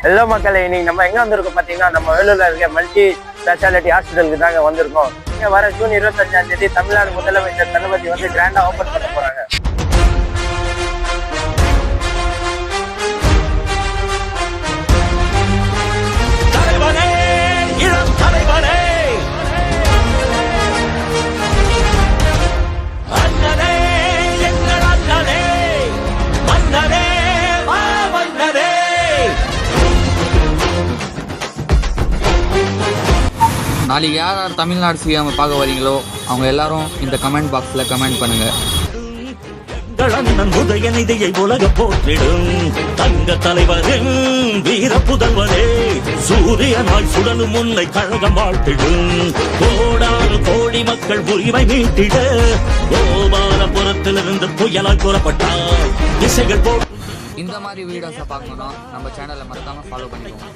Hello மக்களே, இன்னைக்கு நம்ம எங்க வந்திருக்கோம் பாத்தீங்கன்னா, நம்ம வேலூர்ல இருக்க மல்டி ஸ்பெஷாலிட்டி ஹாஸ்பிட்டலுக்கு தாங்க வந்திருக்கோம். இங்க வர ஜூன் 25ஆம் தேதி தமிழ்நாடு முதலமைச்சர் தளபதி வந்து கிராண்டா ஓபன் பண்ண போறாங்க. நாளைக்கு யார் தமிழ்நாடு சிஎம் பார்க்க வரீங்களோ அவங்க எல்லாரும் இந்த கமெண்ட் பாக்ஸில் கமெண்ட் பண்ணுங்க. உதயநிதியை உலக போற்றிடும் தங்க தலைவரின் வீர புதல்வரே, சூரியனாய் சுடலும் முன்னை கழகம் வாழ்த்திடும் கோடான கோடி மக்கள் உரிமை மீட்டிட கோபாலபுரத்திலிருந்து புயலாய் கூறப்பட்டார் திசைகள் போ. இந்த மாதிரி வீடியோஸை பார்க்கணும்னா நம்ம சேனலை மறக்காம ஃபாலோ பண்ணிக்கோங்க.